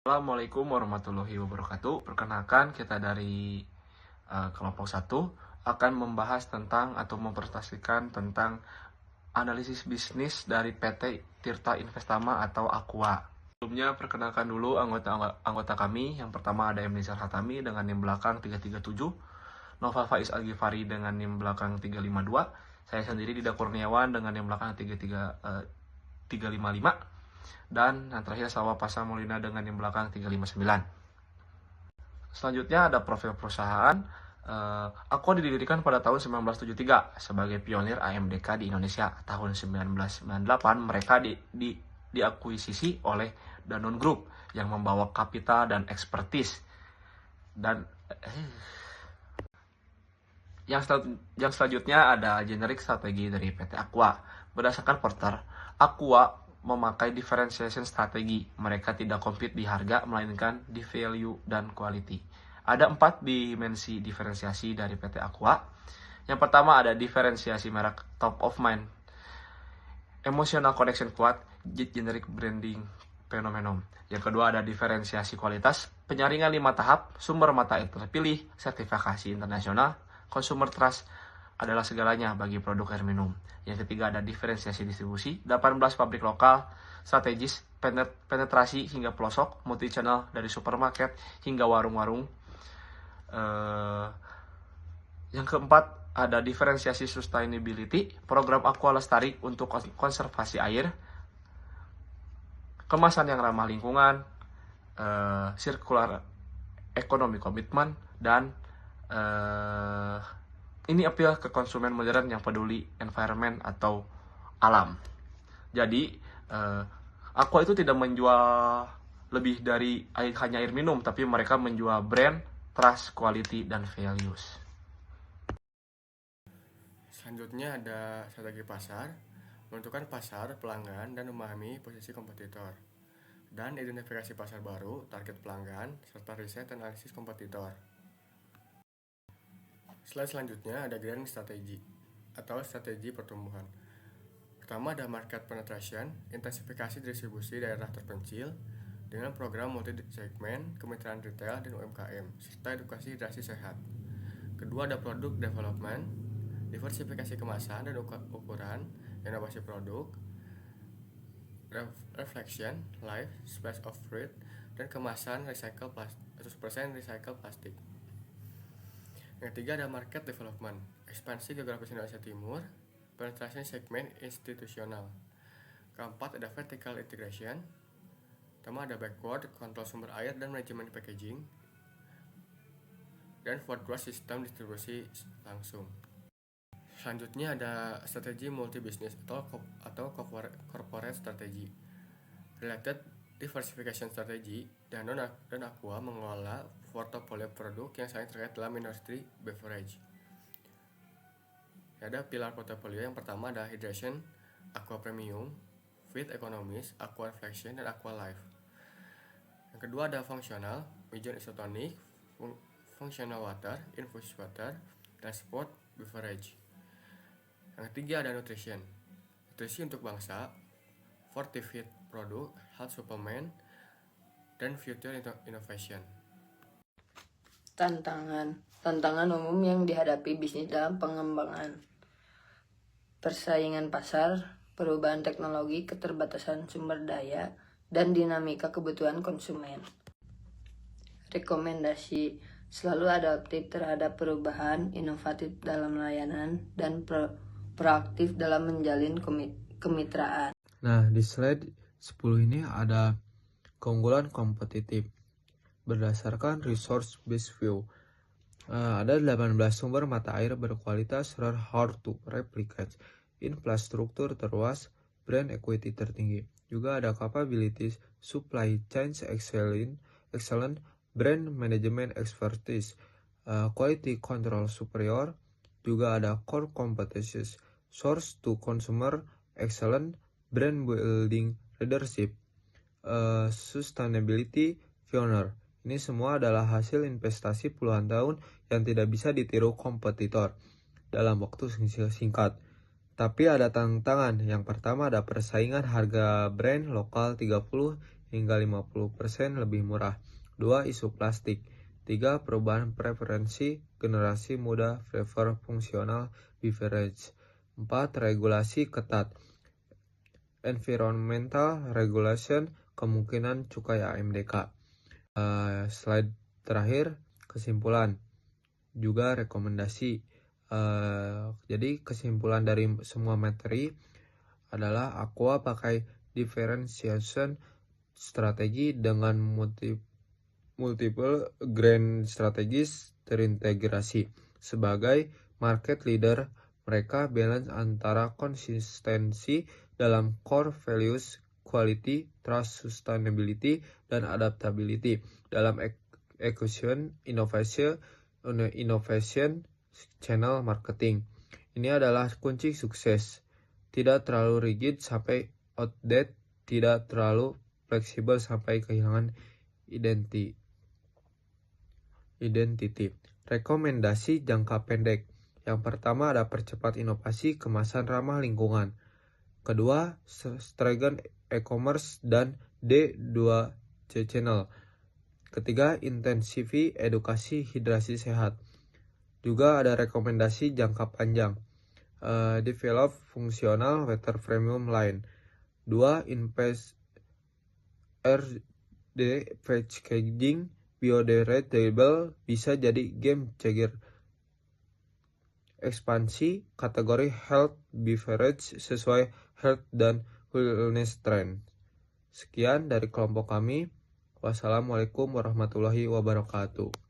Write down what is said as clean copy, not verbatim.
Assalamualaikum warahmatullahi wabarakatuh. Perkenalkan kita dari kelompok 1 akan membahas tentang atau mempresentasikan tentang analisis bisnis dari PT Tirta Investama atau Aqua. Sebelumnya perkenalkan dulu anggota kami. Yang pertama ada Emnizar Hatami dengan NIM belakang 337, Nova Faiz Al-Ghifari dengan NIM belakang 352, saya sendiri Dida Kurniawan dengan NIM belakang 355, dan yang terakhir Salwa Pasa Molina dengan NIM belakang 359. Selanjutnya ada profil perusahaan. Aqua didirikan pada tahun 1973 sebagai pionir AMDK di Indonesia. Tahun 1998 mereka diakuisisi oleh Danone Group yang membawa kapital dan ekspertis. Dan yang selanjutnya ada generik strategi dari PT Aqua. Berdasarkan Porter, Aqua memakai differentiation strategi. Mereka tidak compete di harga, melainkan di value dan quality. Ada 4 dimensi diferensiasi dari PT Aqua. Yang pertama ada diferensiasi merek top of mind, emotional connection kuat, generic branding phenomenon. Yang kedua ada diferensiasi kualitas, penyaringan 5 tahap, sumber mata air terpilih, sertifikasi internasional, consumer trust adalah segalanya bagi produk air minum. Yang ketiga ada diferensiasi distribusi, 18 pabrik lokal, strategis, penetrasi hingga pelosok, multi channel dari supermarket hingga warung-warung. Yang keempat ada diferensiasi sustainability, program Aqua Lestari untuk konservasi air, kemasan yang ramah lingkungan, circular economy commitment, dan ini appeal ke konsumen modern yang peduli environment atau alam. Jadi Aqua itu tidak menjual lebih dari hanya air minum, tapi mereka menjual brand, trust, quality, dan values. Selanjutnya ada strategi pasar, menentukan pasar, pelanggan, dan memahami posisi kompetitor. Dan identifikasi pasar baru, target pelanggan, serta riset dan analisis kompetitor. Slide selanjutnya ada grand strategi atau strategi pertumbuhan. Pertama ada market penetration, intensifikasi distribusi daerah terpencil dengan program multi-segmen, kemitraan retail, dan UMKM, serta edukasi hidrasi sehat. Kedua ada product development, diversifikasi kemasan dan ukuran, inovasi produk, reflection, life, splash of fruit, dan kemasan 100% recycle plastik. Yang ketiga ada market development, ekspansi geografis Indonesia Timur, penetrasi segmen institusional. Keempat ada vertical integration, pertama ada backward, kontrol sumber air dan manajemen packaging, dan forward growth sistem distribusi langsung. Selanjutnya ada strategi multi-business atau corporate strategy. Related diversification strategy, Danone dan Aqua mengelola portofolio produk yang saling terkait dalam industri beverage. Ada pilar portofolio yang pertama ada hydration, Aqua Premium, Fit Economies, Aqua Reflection, dan Aqua Life. Yang kedua ada fungsional, Mijon Isotonic, Functional Water, Infused Water, dan Sport Beverage. Yang ketiga ada nutrition, nutrisi untuk bangsa, Fortifit Product, Health Supplement, dan Future Innovation. Tantangan umum yang dihadapi bisnis dalam pengembangan, persaingan pasar, perubahan teknologi, keterbatasan sumber daya, dan dinamika kebutuhan konsumen. Rekomendasi: selalu adaptif terhadap perubahan, inovatif dalam layanan, dan proaktif dalam menjalin kemitraan. Nah, di slide 10 ini ada keunggulan kompetitif berdasarkan resource based view. Ada 18 sumber mata air berkualitas hard to replicate, infrastruktur terluas, brand equity tertinggi. Juga ada capabilities, supply chain excellent, brand management expertise, quality control superior. Juga ada core competencies, source to consumer excellent, brand building leadership, sustainability pioneer. Ini semua adalah hasil investasi puluhan tahun yang tidak bisa ditiru kompetitor dalam waktu singkat. Tapi ada tantangan. Yang pertama ada persaingan harga brand lokal 30 hingga 50% lebih murah. 2. Isu plastik. 3. Perubahan preferensi generasi muda prefer fungsional beverage. 4. Regulasi ketat. Environmental regulation, kemungkinan cukai AMDK. Slide terakhir, kesimpulan juga rekomendasi. Jadi kesimpulan dari semua materi adalah Aqua pakai differentiation strategi dengan multiple grand strategis terintegrasi. Sebagai market leader, mereka balance antara konsistensi dalam core values, quality, trust, sustainability, dan adaptability dalam execution, innovation, channel marketing. Ini adalah kunci sukses. Tidak terlalu rigid sampai outdated, tidak terlalu fleksibel sampai kehilangan identity. Rekomendasi jangka pendek. Yang pertama ada percepat inovasi kemasan ramah lingkungan. Kedua, strategi e-commerce dan D2C channel. Ketiga, intensifi edukasi hidrasi sehat. Juga ada rekomendasi jangka panjang. Develop fungsional water premium line. 2. Invest RD packaging biodegradable bisa jadi game changer. Ekspansi kategori health beverage sesuai health dan wellness trend. Sekian dari kelompok kami. Wassalamualaikum warahmatullahi wabarakatuh.